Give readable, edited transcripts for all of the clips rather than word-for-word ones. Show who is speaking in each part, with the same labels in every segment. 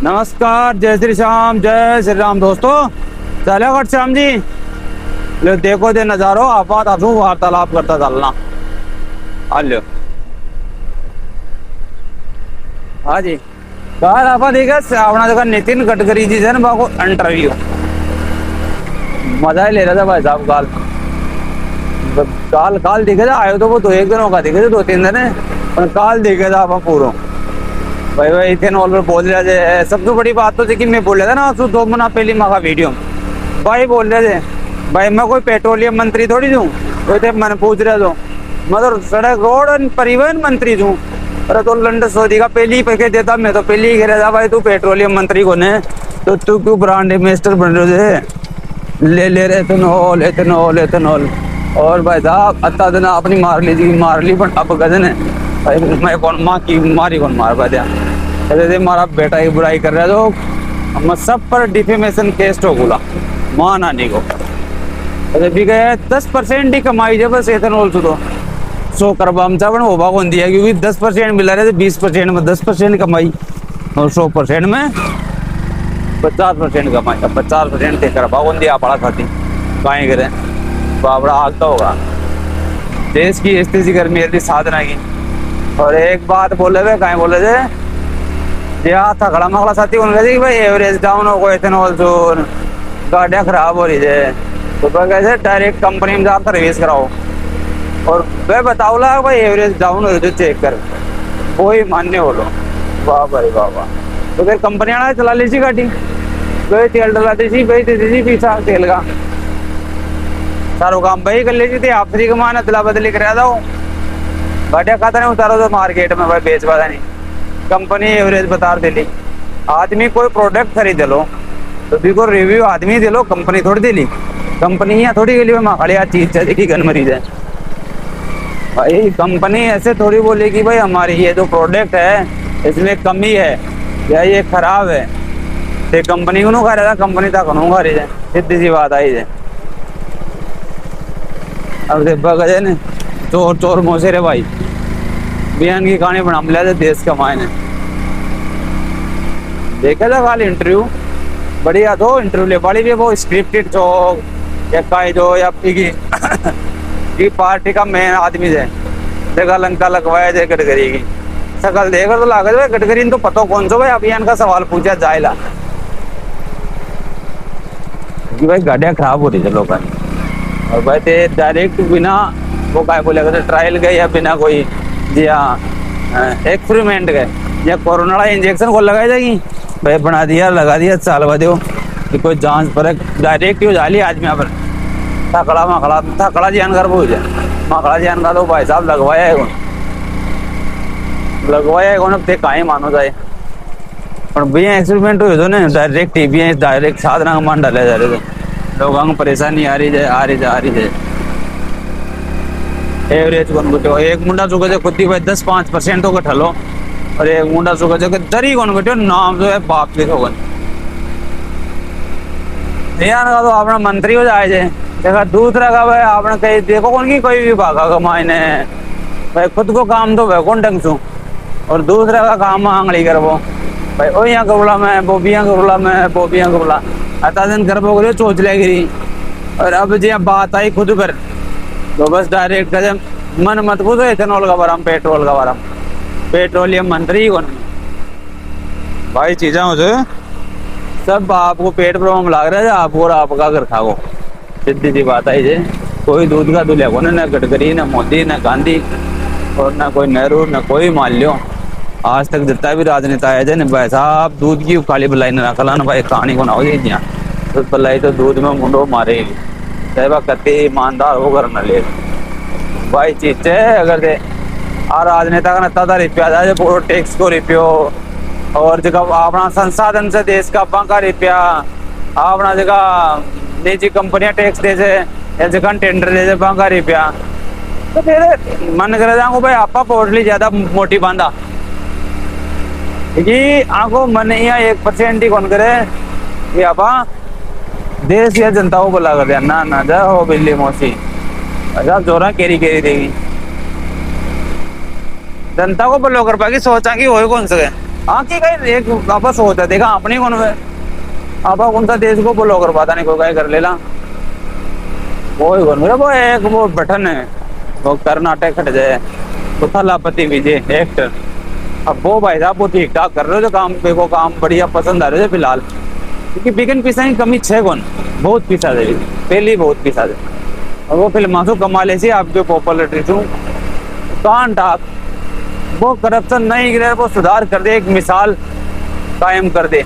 Speaker 1: नमस्कार, जय श्री श्याम, जय श्री राम दोस्तों। चलो गट श्याम जी, लो देखो दे नजारो आपात आसू वार्तालाप करता चलना। लो हाँ जी, कल आप देखा अपना जगह नितिन गडकरी जी से ना इंटरव्यू मजा ही ले रहा था भाई साहब। काल काल दिखे था, आयो तो वो तो एक दिन होगा, दिखे थे 2-3 दिन है, पर काल दिखे था आप पूरा भाई भाई इथेनॉल पर बोल रहे थे। सबसे बड़ी बात तो देखिए, मैं बोल रहा था ना 2 महीना पहले माँ का वीडियो भाई बोल रहे थे भाई मैं कोई पेट्रोलियम मंत्री थोड़ी दूँ। तो मैंने पूछ रहे तो मतलब सड़क रोड और परिवहन मंत्री दूँ। अरे तो लंडन सऊदी का पहले ही पैकेज देता, मैं तो पहले ही कह रहा था भाई तू पेट्रोलियम मंत्री को ने तो तू क्यों ब्रांड एम्बेसडर बन रहे थे। ले रहे एथेनॉल एथेनॉल एथेनॉल। और भाई साहब अत्ता दिन अपनी मार ली पर अब गजन है भाई। मैं कौन माँ की मारी कौन मार पा दिया। कहते मारा बेटा की बुराई कर रहा है तो हम सब पर डिफेमेशन केस तो बोला माँ नानी को। भी गया 10% ही कमाई जब बस एथेनॉल से तो 100 करबा हम चावल होगा कौन दिया, क्योंकि 10% मिला रहे थे। 20% में 10% कमाई और 100% में 50% कमाई। अब 50% थे करबा कौन दिया पड़ा खाती कहीं करे बाबड़ा आता होगा। देश की स्थिति कर मेरी साधना की। और एक बात बोले थे कहीं बोले थे यहाँ थकड़ा मकड़ा साथी बोल रहे थे कि भाई एवरेज डाउन हो गए एथेनॉल तो गाड़ियाँ खराब हो रही है तो कैसे डायरेक्ट कंपनी में जाकर सर्विस कराओ। और वह बताओ ला भाई एवरेज डाउन हो रही तो चेक कर वो ही मान्य बोलो। वाह भाई वाह वाह। तो फिर कंपनी आना चला लीजिए गाड़ी, वही तेल डला दीजिए, वही दे दीजिए पीछा तेल का सारो काम वही कर लीजिए थे। आप फ्री कमाना अदला बदली करा दो, गाड़िया खाता नहीं उतारो तो मार्केट में भाई बेच पाता नहीं। कंपनी एवरेज बता दिली। आदमी कोई प्रोडक्ट खरीद लो तो भी को रिव्यू आदमी दे लो, कंपनी थोड़ी दिली। कंपनी यहाँ थोड़ी के लिए माखड़ी चीज देखी गन मरीज है भाई। कंपनी ऐसे थोड़ी बोले कि भाई हमारी ये जो प्रोडक्ट है इसमें कमी है या ये खराब है तो कंपनी को खा रहा था, कंपनी तक खा रही है। सीधी सी बात आई है। अब देखा ने चोर चोर मोसे रे भाई बयान की कहानी बना लिया था देश का मायने। देखा था खाली इंटरव्यू बढ़िया तो इंटरव्यू ले पाली भी वो स्क्रिप्टेड जो या काई जो या की पार्टी का मेन आदमी है। देखा लंका लगवाया जाए गडकरी की शकल देखकर तो लागत भाई गडकरी तो पता कौन सा भाई अभियान का सवाल पूछा जाएगा कि भाई गाड़ियाँ खराब हो रही है लोगों की। और भाई ते डायरेक्ट बिना वो काय बोले ट्रायल गए या बिना कोई जी हाँ एक्सपेरिमेंट गए या कोरोना इंजेक्शन को लगाई जाएगी भाई बना दिया लगा दिया चालवा दो कि कोई जांच पर डायरेक्ट हो जाली आदमी यहाँ पर थकड़ा मकड़ा थकड़ा जान कर वो मकड़ा जान का तो भाई साहब लगवाया है कौन अब कहीं मानो जाए। और भैया एक्सपेरिमेंट हो ना डायरेक्ट टीवी डायरेक्ट साधना का मान डाले जा रहे थे लोगों को परेशानी आ रही है। एवरेज कौन घटो एक मुंडा चुका जो खुद ही भाई 10-5% तो घटा लो और एक मुंडा चुका जो दरी कौन घटो नाम जो है बाप के होगा का तो अपना मंत्री हो जाए देखा। दूसरा का भाई आपने कहीं देखो कौन की कोई भी भागा कमाईने भाई खुद को काम तो भाई कौन ढंग सू और दूसरा का काम आंगली कर वो भाई ओ यहाँ कबला में बोबियाँ कबला में बोबियाँ कबला अता दिन कर बोले सोच ले गिरी। और अब जी बात आई खुद पर तो बस डायरेक्ट कदम मन मत पूछो एथेनॉल का बारे में पेट्रोल का बारे में पेट्रोलियम मंत्री कौन भाई चीज़ें हो जो सब आपको पेट प्रॉब्लम लग रहा है आपको और आपका घर खाओ। सीधी सी बात आई है कोई दूध का दूल्हा को ना गडकरी ना मोदी ना गांधी और ना कोई नेहरू ना कोई मान लियो आज तक जितना भी राजनेता आए थे भाई साहब दूध की खाली बुलाई ना रखला ना भाई कहानी को ना हो जाए तो बुलाई तो दूध में मुंडो मारेगी सहबा कते ईमानदार होकर न ले भाई चीज अगर दे आ राजनेता का नता रुपया जाए पूरा टैक्स को रुपयो और जगह अपना संसाधन से देश का बांका रुपया अपना जगह निजी कंपनियां टैक्स दे से या जगह टेंडर दे से बांका रुपया तो फिर मन कर जाऊंगा भाई आपा पोटली ज्यादा मोटी बांधा कि आंखों मन यहाँ 1% ही कौन करे कि आपा देश या जनता को बोला कर दिया ना ना जा हो बिल्ली मौसी अच्छा जोरा केरी देगी जनता को बोलो कर पाएगी सोचा कि हो कौन सके हाँ की कहीं एक वापस होता देखा अपनी कौन है आप कौन सा देश को बोलो कर पाता नहीं कोई कहीं कर लेला वो ही कौन वो एक वो बटन है वो कर्नाटक हट जाए तो थलापति विजय एक्टर अब वो भाई साहब वो ठीक ठाक कर रहे हो जो काम पे को काम बढ़िया पसंद आ रहे थे फिलहाल क्योंकि बिगन पिसा की कमी छे कौन बहुत पिसा दे पहली बहुत पिसा दे और वो फिल्म तो कमा ले सी आपके पॉपुलरिटी से कान टाक वो करप्शन नहीं गिरे वो सुधार कर दे एक मिसाल कायम कर दे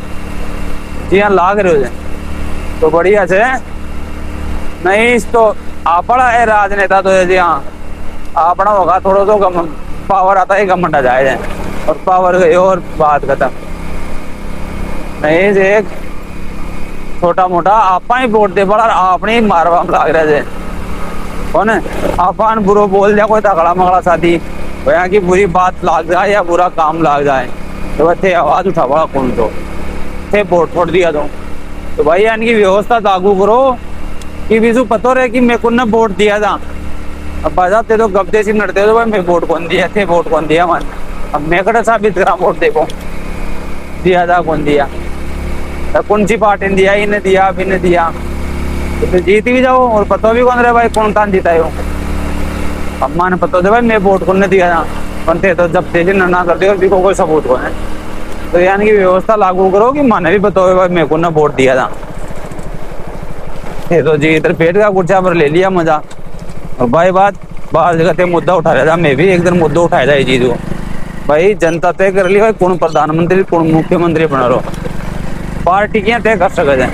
Speaker 1: जी हाँ लाग रहे हो तो बढ़िया से नहीं तो आपड़ा है राजनेता तो है जी हाँ अपना होगा थोड़ा तो कम पावर आता है घमंड आ जाए और पावर गई और बात खत्म नहीं एक छोटा मोटा आपा ही वोट दे पड़ा आपने ही मारवा लाग रहे थे कौन आपन बुरो बोल दिया कोई तगड़ा मगड़ा शादी यहाँ की बुरी बात लाग जाए या बुरा काम लाग जाए तो वह थे आवाज उठा पड़ा कौन तो थे वोट छोड़ दिया तो भाई इनकी व्यवस्था लागू करो कि विजू पतो रहे कि मेरे को ना वोट दिया था अब बाजार ते तो गब्दे से नड़ते तो भाई मैं वोट कौन दिया थे वोट कौन दिया मन अब मैं कड़ा साबित करा वोट देखो दिया था कौन दिया कौन सी पार्टी ने दिया इन्हें दिया अब इन्हें दिया तो जीत भी जाओ और पता भी कौन रहे भाई कौन कौन जीता है अम्मा ने पता दे भाई मैं वोट कौन ने दिया था बनते तो जब तेजी ना कर दे को कोई सबूत को है तो यानी कि व्यवस्था लागू करो कि माने भी पता हो भाई मेरे को ना वोट दिया था तो जी इधर पेट का गुच्छा पर ले लिया मजा और भाई बात बाहर जगह ते मुद्दा उठा रहा था मैं भी एक दिन मुद्दा उठाया था ये चीज को भाई जनता तय कर ली भाई कौन प्रधानमंत्री कौन मुख्यमंत्री बना रो पार्टी की तय कर सकते हैं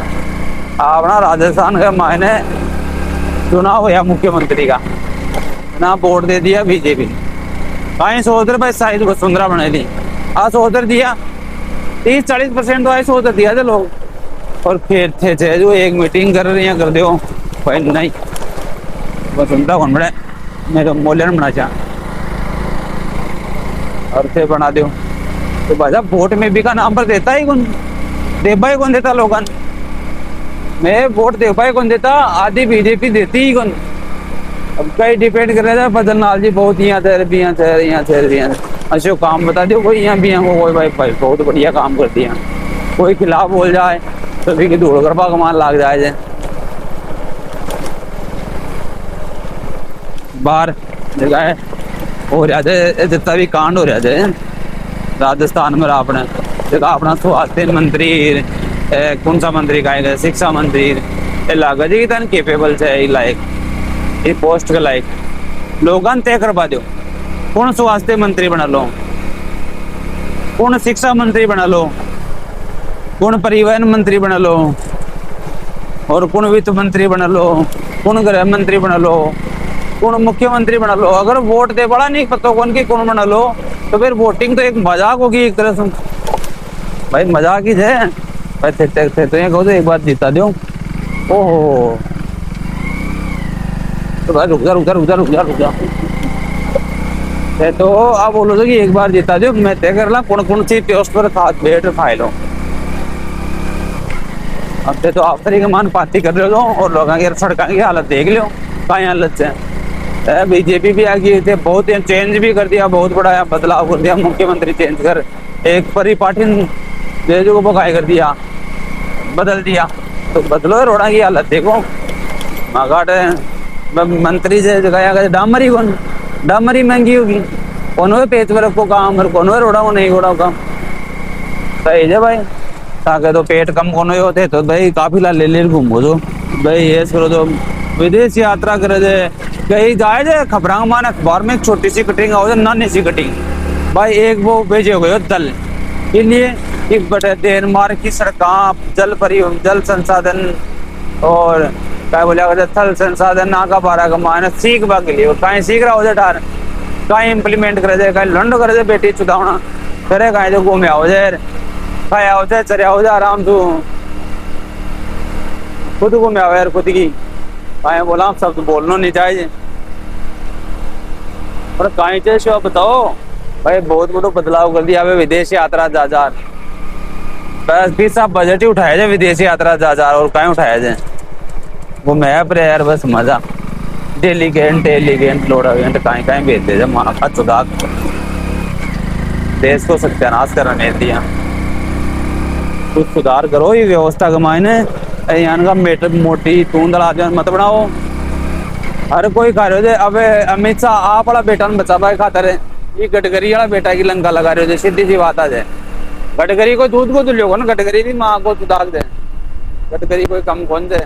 Speaker 1: अपना राजस्थान का मायने चुनाव हुआ मुख्यमंत्री का ना वोट दे दिया बीजेपी कहीं सोच रहे भाई शायद वसुंधरा बना ली आज सोच दिया 30-40% तो आई सोच दिया थे लोग और फिर थे जो एक मीटिंग कर रही हैं कर दो भाई नहीं वसुंधरा कौन बने मेरे मूल्यन बना चाह और थे बना दो तो भाई साहब वोट में भी का नाम पर देता ही कौन देबा ही कौन देता लोगन मैं वोट देबा ही कौन देता आधी बीजेपी देती ही कौन अब कई डिपेंड कर रहे थे बदलनाल जी बहुत यहाँ थे अच्छे काम बता दो कोई यहाँ भी कोई भाई बहुत बढ़िया काम करती है कोई खिलाफ बोल जाए तो भी धूल गरबा कमान लाग जाए बाहर जगह हो रहा थे जितना भी कांड हो रहा थे राजस्थान में अपने जगह अपना स्वास्थ्य मंत्री कौन सा मंत्री का शिक्षा मंत्री लागा जी तन केपेबल है लायक ये पोस्ट के लायक लोगन तय करवा दो कौन स्वास्थ्य मंत्री बना लो कौन शिक्षा मंत्री बना लो कौन परिवहन मंत्री बना लो और कौन वित्त मंत्री बना लो कौन गृह मंत्री बना लो कौन मुख्यमंत्री बना लो अगर वोट दे बड़ा नहीं पता कौन की कौन बना लो तो फिर वोटिंग तो एक मजाक होगी एक तरह से भाई मजाक ही है भाई थे तो ये कहो तो एक बार जीता दो ओहो तो भाई रुक जा तो आप बोलो तो कि एक बार जीता दो मैं तय कर ला कौन सी पोस्ट पर बैठ फाइल हो अब तो आप तरीके मान पार्टी कर रहे हो और लोगों की सड़कों की हालत देख लो कहीं हालत से बीजेपी भी आ गई थे बहुत चेंज भी कर दिया बहुत बड़ा बदलाव कर दिया मुख्यमंत्री चेंज कर एक परी पार्टी देशों को बकाय कर दिया बदल दिया तो बदलो रोड़ा की हालत देखो मगाट मंत्री से जगह डामरी कौन डामरी महंगी होगी कौन हो पेच पर को काम और कौन हो रोड़ा को नहीं रोड़ा काम सही है भाई ताकि तो पेट कम कौन होते तो भाई काफिला ले घूमो जो भाई ये करो तो विदेश यात्रा करे दे कहीं जाए जे खबरा मान अखबार में एक छोटी सी कटिंग आओ नानी सी कटिंग भाई एक वो भेजे हुए हो दल इसलिए एक बटे डेनमार्क की सड़कें जल संसाधन और क्या बोले थल संसाधन ना का बारह का मान सीख बा के लिए कहीं सीख रहा हो जाए डार कहीं इम्प्लीमेंट करे जाए कहीं लंड करे जाए बेटी चुदावना करे कहीं जो घूमे आओ जाए खाया हो जाए चरे हो जाए आराम तू खुद घूमे आओ यार खुद की कहीं बोला सब तो बोलना नहीं चाहिए और कहीं चाहिए शो बताओ भाई बहुत बड़ा बदलाव कर दिया विदेश यात्रा जा बस भी सब बजट ही उठाया जाए विदेश यात्रा जा और कहीं उठाया जाए वो मैप रे यार बस मजा डेलीगेंट लोड़ा कहीं भेजते जाए माँ का चुदा देश को सत्यानाश कर रहे दिया। कुछ सुधार करो ये व्यवस्था के मायने, यहाँ का मेटर मोटी तूंदला मत बनाओ। हर कोई खा रहे हो। अब अमित शाह आप वाला बेटा ने बचा पाए खातर ये गडकरी वाला बेटा की लंका लगा रहे हो। सीधी सी बात आ जाए, गडकरी को दूध को दुल्यो ना, गडकरी भी माँ को दाग दे। गडकरी कोई कम कौन से,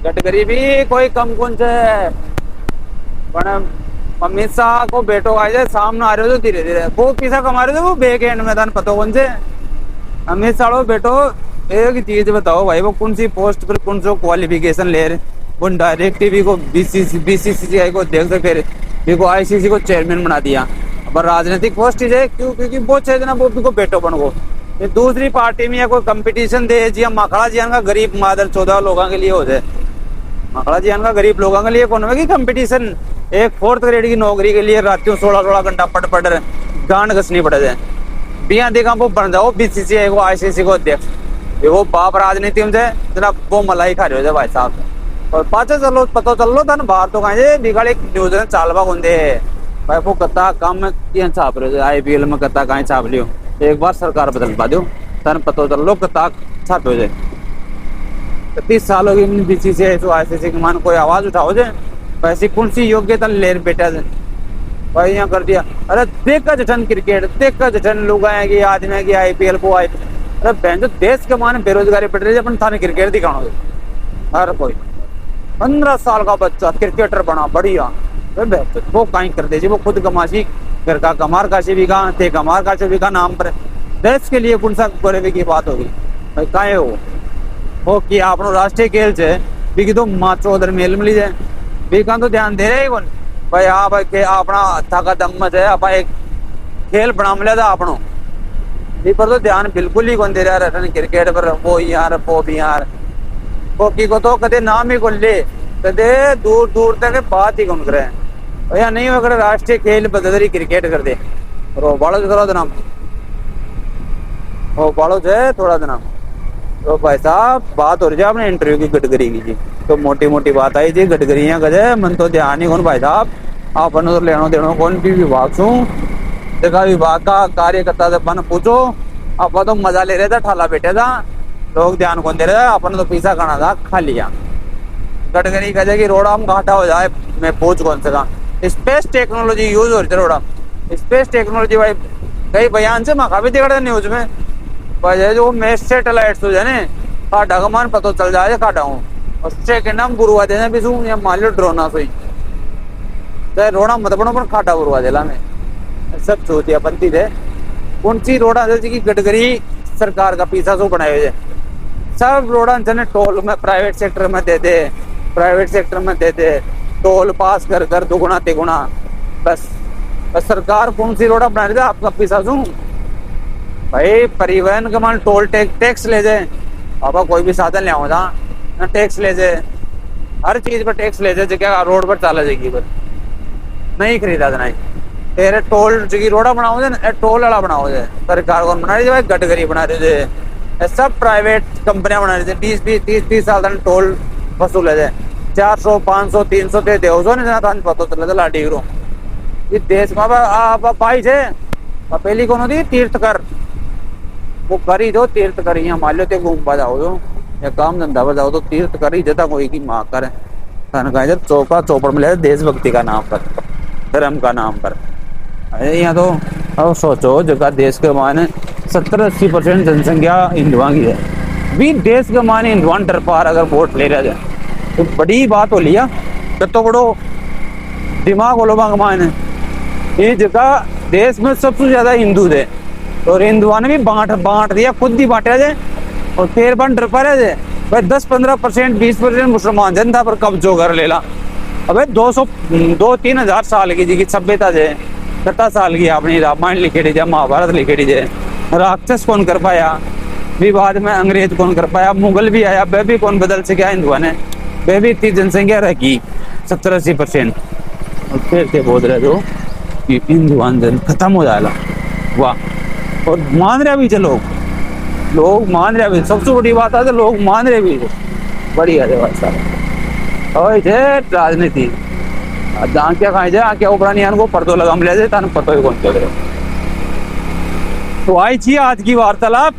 Speaker 1: गडकरी भी कोई कम कौन से। अमित शाह को बेटो आ जाए सामने आ रहे हो तो धीरे धीरे वो पैसा कमा रहे थे, वो बैक एंड में पता कौन से। अमित शाह बेटो एक चीज बताओ भाई, वो कौन सी पोस्ट पर कौन सा क्वालिफिकेशन ले रहे, वो डायरेक्ट टीवी को बीसीसीआई को देख के फिर को आईसीसी को चेयरमैन बना दिया। अब राजनीतिक पोस्ट है क्यों, क्योंकि वो चाहिए ना वो को बेटो बन गो। दूसरी पार्टी में या कोई कंपटीशन दे जी, मखड़ा जी का गरीब मादर 14 लोगों के लिए हो जाए, मखड़ा जी का गरीब लोगों के लिए कौन होगी कंपटीशन। एक 4th ग्रेड की नौकरी के लिए रातियों 16 घंटा पढ़ गांड घसनी पड़ जाए। बिया देखा वो बन जाओ बीसीसीआई को आईसीसी को अध्यक्ष, वो बाप राजनीति में जनाब वो मलाई खा रहे हो भाई साहब। और पाचा चलो पता चल लो तन बाहर तो कहें बिगाड़ एक न्यूज ने चालवा गुंदे भाई, वो कत्ता काम में क्या छाप रहे हो, IPL में कत्ता कहीं छाप लियो। एक बार सरकार बदल पा दो तन पता चल लो कत्ता छाप हो जाए। 30 साल हो गई बीसीसीआई तो आईसीसी के मान कोई आवाज उठाओ जाए, वैसी कौन सी योग्यता ले बेटा भाई यहाँ कर दिया। अरे देखा जठन क्रिकेट, देखा जठन लोग आएंगे आज में कि IPL को आए। अरे बहन जो देश के माने बेरोजगारी बढ़ रही है, अपन थाने क्रिकेट दिखाओ। हर कोई 15 साल का बच्चा क्रिकेटर बना बढ़िया, वो कहीं कर दे जी, वो खुद कमाशी घर का कमार काशी भी कहा थे, कमार काशी भी का नाम पर देश के लिए कौन सा गौरव की बात होगी भाई। काहे हो कि आपनो राष्ट्रीय खेल से भी तो माँ चौधर मेल मिली जाए भी तो ध्यान दे रहे कौन भाई। आप के अपना अच्छा का दम्मत है, आप एक खेल बना मिला था आपनो पर तो ध्यान बिल्कुल ही कौन दे रहा है क्रिकेट पर। वो यार वो भी यार हॉकी को तो कदे नाम ही कौन ले, कदे दूर दूर तक बात ही कौन करे या नहीं। अगर राष्ट्रीय खेल बदल क्रिकेट कर दे और बाड़ो थोड़ा दिन वो बाड़ो जो थोड़ा दिन तो भाई साहब बात हो रही है अपने इंटरव्यू की गडकरी की जी, तो मोटी मोटी बात आई थी गडकरियां गजे मन तो ध्यान ही कौन भाई साहब। आप तो लेनो देनो कौन भी विभाग छू देखा, विभाग का कार्यकर्ता से बन पूछो। आप तो मजा ले रहे थे, ठाला बैठे था, लोग ध्यान कौन दे रहे, अपन तो पैसा खाना था खा लिया। गडकरी कहे कि रोड़ा हम घाटा हो जाए, मैं पूछ कौन सा स्पेस टेक्नोलॉजी यूज हो रही थी रोड़ा। स्पेस टेक्नोलॉजी भाई कई बयान से मखा भी दिख रहा न्यूज में भाई, जो मैं सैटेलाइट हो जाए खाटा का मान पता चल जाए खाटा हूँ और सेकेंड हम गुरुआ देना भी सू या मान लो ड्रोना सोई चाहे रोड़ा मत बनो पर खाटा गुरुआ देला में सब चोतिया बनती थे। कौन सी रोड़ा जैसे कि गडकरी सरकार का पीछा सो बनाए हुए सब रोड़ा जने टोल में प्राइवेट सेक्टर में दे दे, प्राइवेट सेक्टर में दे दे, टोल पास कर कर दुगुना तिगुना बस सरकार कौन सी रोड़ा बना रही था आपका पीछा सू भाई। परिवहन का मान टोल टैक्स ले जाए, अब कोई भी साधन ले आओ ना टैक्स ले जाए, हर चीज पर टैक्स ले जाए, क्या रोड पर चला जाएगी पर नहीं खरीदा था नहीं तेरे टोल जी रोड़ा बनाओ दे, टोल वाला बनाओ दे। सरकार कौन बना रही है भाई, गडकरी बना रही है, सब प्राइवेट कंपनियां बना रही थी। 20-30 साल तक टोल वसूल है 400 500 300 दे दो नहीं पता चला लाठी गिरो इस देश में आप पाई छे। पहली कौन होती तीर्थ कर, वो करी दो तीर्थ कर, यहाँ मान लो घूमवा जाओ दो या काम धंधा पर जाओ तो तीर्थ कर ही जता कोई की माँ कर कहा चौका चौपड़ मिले देशभक्ति का नाम पर, धर्म का नाम पर। यहाँ तो अब सोचो जगह देश के माने 70-80% जनसंख्या हिंदुओं की है, भी देश के माने हिंदुआन डर पार अगर वोट ले रहा जाए तो बड़ी बात हो लिया। तो बड़ो दिमाग हो लो माने ये जगह देश में सबसे ज्यादा हिंदू थे और हिंदुओं ने भी बांट दिया, खुद ही बांटा जाए और फिर बन डर पा रहे थे भाई 10-15% 20% मुसलमान जनता पर कब्जो कर लेला। अबे 2-3 हजार साल की जी सभ्यता जे 70 साल की अपनी रामायण लिखे दी, महाभारत लिखे दी, राक्षस कौन कर पाया, विवाद में अंग्रेज कौन कर पाया, मुगल भी आया वह भी कौन बदल सके हिंदुआ ने, वह भी इतनी जनसंख्या रखी 70-80% और फिर से बोल रहे हो कि हिंदुआन जन खत्म हो जाएगा। वाह, और मान रहे भी चलो लोग मान रहे भी, सबसे बड़ी बात है लोग मान रहे भी बढ़िया है भाई साहब। और राजनीति जहाँ क्या खाए जाए क्या ऊपर नहीं को पर्दो लगा मिले जाए पतो ही कौन चल रहे तो आई थी आज की वार्तालाप